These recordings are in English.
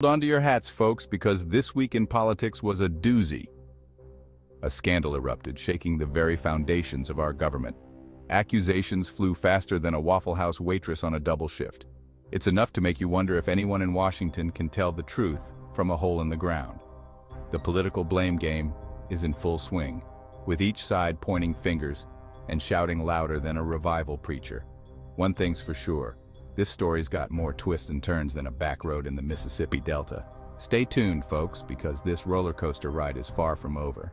Hold on to your hats, folks, because this week in politics was a doozy. A scandal erupted, shaking the very foundations of our government. Accusations flew faster than a Waffle House waitress on a double shift. It's enough to make you wonder if anyone in Washington can tell the truth from a hole in the ground. The political blame game is in full swing, with each side pointing fingers and shouting louder than a revival preacher. One thing's for sure. This story's got more twists and turns than a back road in the Mississippi Delta. Stay tuned, folks, because this roller coaster ride is far from over.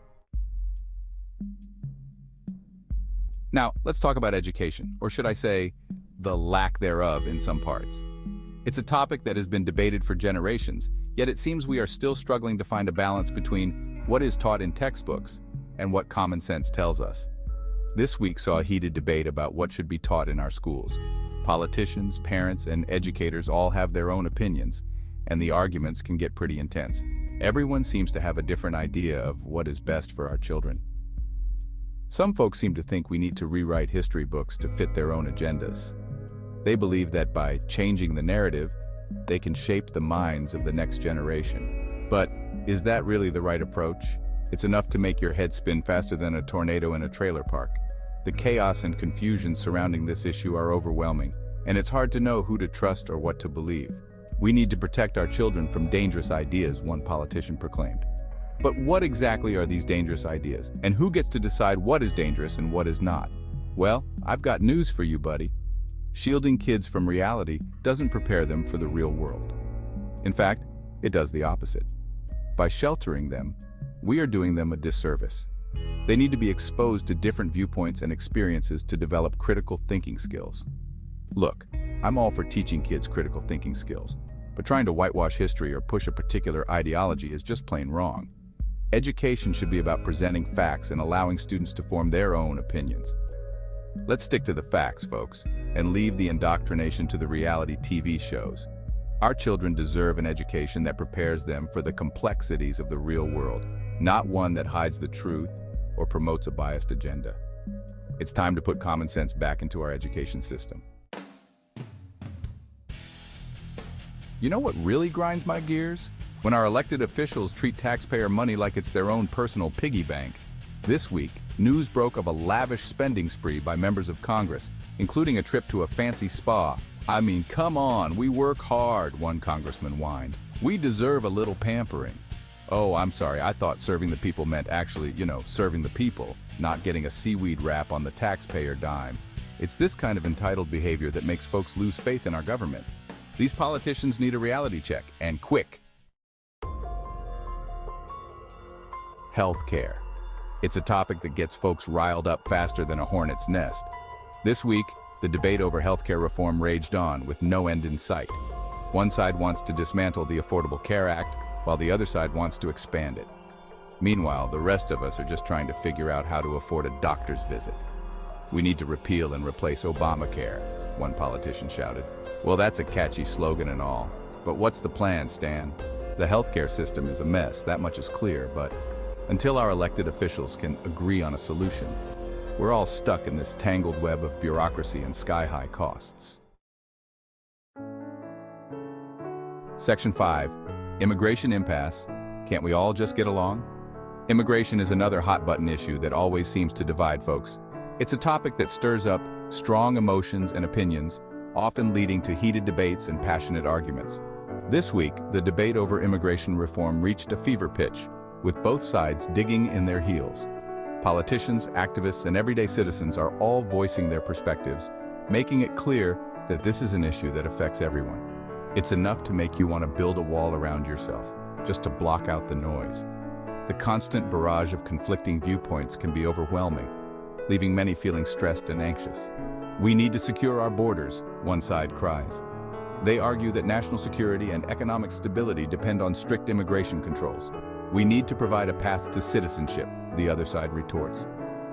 Now, let's talk about education, or should I say, the lack thereof in some parts. It's a topic that has been debated for generations, yet it seems we are still struggling to find a balance between what is taught in textbooks and what common sense tells us. This week saw a heated debate about what should be taught in our schools. Politicians, parents, and educators all have their own opinions, and the arguments can get pretty intense. Everyone seems to have a different idea of what is best for our children. Some folks seem to think we need to rewrite history books to fit their own agendas. They believe that by changing the narrative, they can shape the minds of the next generation. But is that really the right approach? It's enough to make your head spin faster than a tornado in a trailer park. The chaos and confusion surrounding this issue are overwhelming, and it's hard to know who to trust or what to believe. We need to protect our children from dangerous ideas, one politician proclaimed. But what exactly are these dangerous ideas? And who gets to decide what is dangerous and what is not? Well, I've got news for you, buddy. Shielding kids from reality doesn't prepare them for the real world. In fact, it does the opposite. By sheltering them, we are doing them a disservice. They need to be exposed to different viewpoints and experiences to develop critical thinking skills. Look, I'm all for teaching kids critical thinking skills, but trying to whitewash history or push a particular ideology is just plain wrong. Education should be about presenting facts and allowing students to form their own opinions. Let's stick to the facts, folks, and leave the indoctrination to the reality TV shows. Our children deserve an education that prepares them for the complexities of the real world, not one that hides the truth or promotes a biased agenda. It's time to put common sense back into our education system. You know what really grinds my gears? When our elected officials treat taxpayer money like it's their own personal piggy bank. This week, news broke of a lavish spending spree by members of Congress, including a trip to a fancy spa. I mean, come on, we work hard, one congressman whined. We deserve a little pampering. Oh, I'm sorry, I thought serving the people meant actually, serving the people, not getting a seaweed wrap on the taxpayer dime. It's this kind of entitled behavior that makes folks lose faith in our government. These politicians need a reality check, and quick. Healthcare. It's a topic that gets folks riled up faster than a hornet's nest. This week, the debate over healthcare reform raged on with no end in sight. One side wants to dismantle the Affordable Care Act, while the other side wants to expand it. Meanwhile, the rest of us are just trying to figure out how to afford a doctor's visit. We need to repeal and replace Obamacare, one politician shouted. Well, that's a catchy slogan and all, but what's the plan, Stan? The healthcare system is a mess, that much is clear, but until our elected officials can agree on a solution, we're all stuck in this tangled web of bureaucracy and sky-high costs. Section 5. Immigration impasse. Can't we all just get along? Immigration is another hot-button issue that always seems to divide folks. It's a topic that stirs up strong emotions and opinions, often leading to heated debates and passionate arguments. This week, the debate over immigration reform reached a fever pitch, with both sides digging in their heels. Politicians, activists, and everyday citizens are all voicing their perspectives, making it clear that this is an issue that affects everyone. It's enough to make you want to build a wall around yourself, just to block out the noise. The constant barrage of conflicting viewpoints can be overwhelming, leaving many feeling stressed and anxious. We need to secure our borders, one side cries. They argue that national security and economic stability depend on strict immigration controls. We need to provide a path to citizenship, the other side retorts.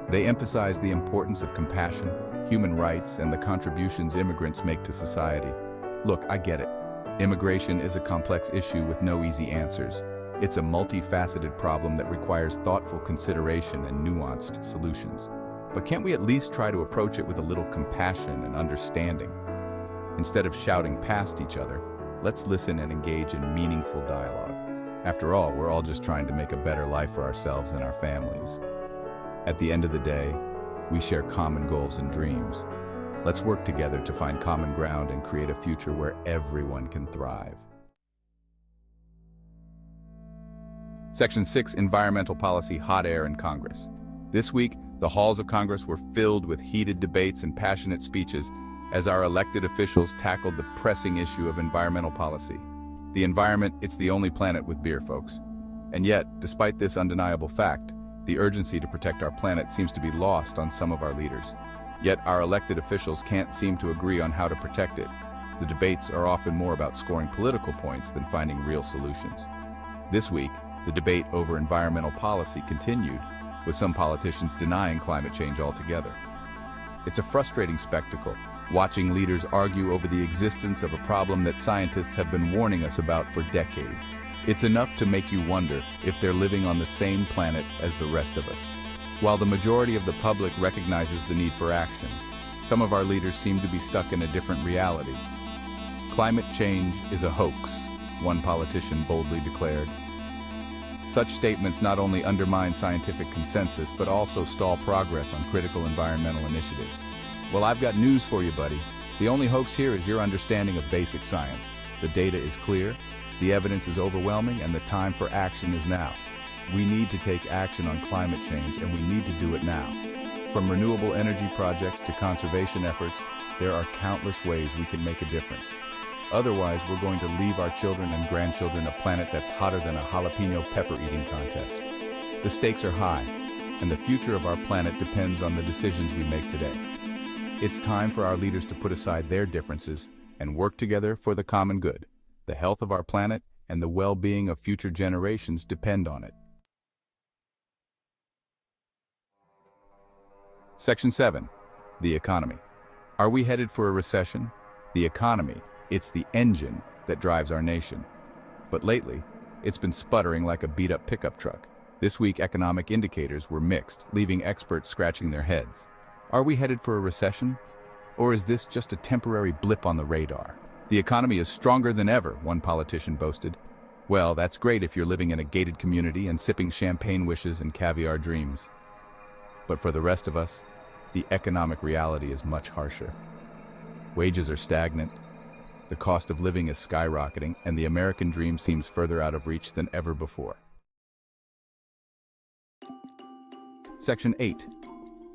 They emphasize the importance of compassion, human rights, and the contributions immigrants make to society. Look, I get it. Immigration is a complex issue with no easy answers. It's a multifaceted problem that requires thoughtful consideration and nuanced solutions. But can't we at least try to approach it with a little compassion and understanding? Instead of shouting past each other, let's listen and engage in meaningful dialogue. After all, we're all just trying to make a better life for ourselves and our families. At the end of the day, we share common goals and dreams. Let's work together to find common ground and create a future where everyone can thrive. Section 6, Environmental Policy, Hot Air in Congress. This week, the halls of Congress were filled with heated debates and passionate speeches as our elected officials tackled the pressing issue of environmental policy. The environment, it's the only planet with beer, folks. And yet, despite this undeniable fact, the urgency to protect our planet seems to be lost on some of our leaders. Yet our elected officials can't seem to agree on how to protect it. The debates are often more about scoring political points than finding real solutions. This week, the debate over environmental policy continued, with some politicians denying climate change altogether. It's a frustrating spectacle, watching leaders argue over the existence of a problem that scientists have been warning us about for decades. It's enough to make you wonder if they're living on the same planet as the rest of us. While the majority of the public recognizes the need for action, some of our leaders seem to be stuck in a different reality. Climate change is a hoax, one politician boldly declared. Such statements not only undermine scientific consensus, but also stall progress on critical environmental initiatives. Well, I've got news for you, buddy. The only hoax here is your understanding of basic science. The data is clear, the evidence is overwhelming, and the time for action is now. We need to take action on climate change, and we need to do it now. From renewable energy projects to conservation efforts, there are countless ways we can make a difference. Otherwise, we're going to leave our children and grandchildren a planet that's hotter than a jalapeno pepper eating contest. The stakes are high, and the future of our planet depends on the decisions we make today. It's time for our leaders to put aside their differences and work together for the common good. The health of our planet and the well-being of future generations depend on it. Section 7, the economy. Are we headed for a recession? The economy, it's the engine that drives our nation. But lately, it's been sputtering like a beat-up pickup truck. This week, economic indicators were mixed, leaving experts scratching their heads. Are we headed for a recession? Or is this just a temporary blip on the radar? The economy is stronger than ever, one politician boasted. Well, that's great if you're living in a gated community and sipping champagne wishes and caviar dreams. But for the rest of us, the economic reality is much harsher. Wages are stagnant, the cost of living is skyrocketing, and the American dream seems further out of reach than ever before. Section 8.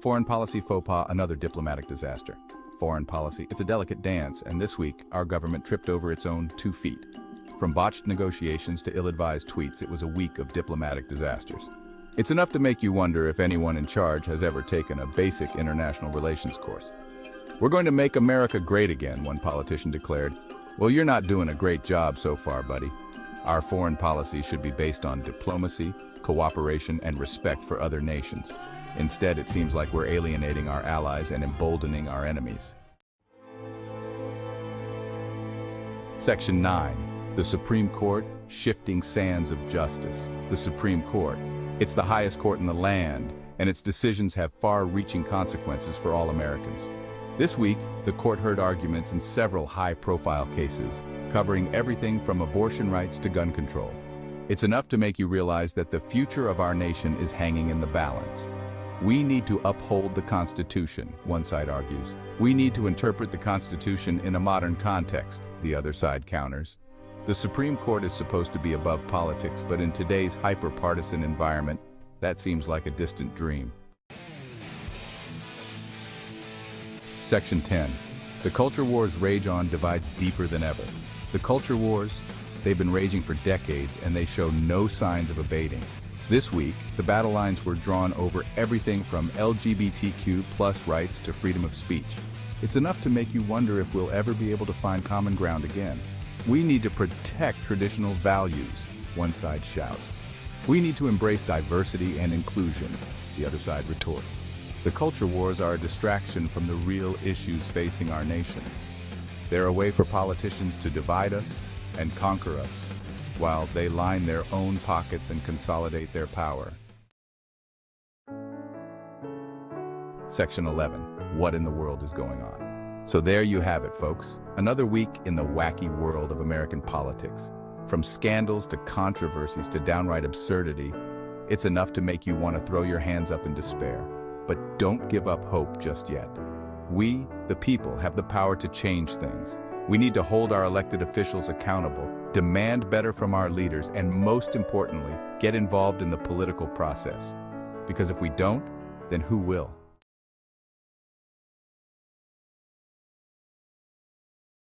Foreign policy faux pas, another diplomatic disaster. Foreign policy, it's a delicate dance, and this week, our government tripped over its own 2 feet. From botched negotiations to ill-advised tweets, it was a week of diplomatic disasters. It's enough to make you wonder if anyone in charge has ever taken a basic international relations course. We're going to make America great again, one politician declared. Well, you're not doing a great job so far, buddy. Our foreign policy should be based on diplomacy, cooperation, and respect for other nations. Instead, it seems like we're alienating our allies and emboldening our enemies. Section 9. The Supreme Court, shifting sands of justice. The Supreme Court. It's the highest court in the land, and its decisions have far-reaching consequences for all Americans. This week, the court heard arguments in several high-profile cases, covering everything from abortion rights to gun control. It's enough to make you realize that the future of our nation is hanging in the balance. We need to uphold the Constitution, one side argues. We need to interpret the Constitution in a modern context, the other side counters. The Supreme Court is supposed to be above politics, but in today's hyper-partisan environment, that seems like a distant dream. Section 10. The culture wars rage on, divides deeper than ever. The culture wars, they've been raging for decades, and they show no signs of abating. This week, the battle lines were drawn over everything from LGBTQ+ rights to freedom of speech. It's enough to make you wonder if we'll ever be able to find common ground again. We need to protect traditional values, one side shouts. We need to embrace diversity and inclusion, the other side retorts. The culture wars are a distraction from the real issues facing our nation. They're a way for politicians to divide us and conquer us, while they line their own pockets and consolidate their power. Section 11. What in the world is going on? So there you have it, folks. Another week in the wacky world of American politics. From scandals to controversies to downright absurdity, it's enough to make you want to throw your hands up in despair. But don't give up hope just yet. We, the people, have the power to change things. We need to hold our elected officials accountable, demand better from our leaders, and most importantly, get involved in the political process. Because if we don't, then who will?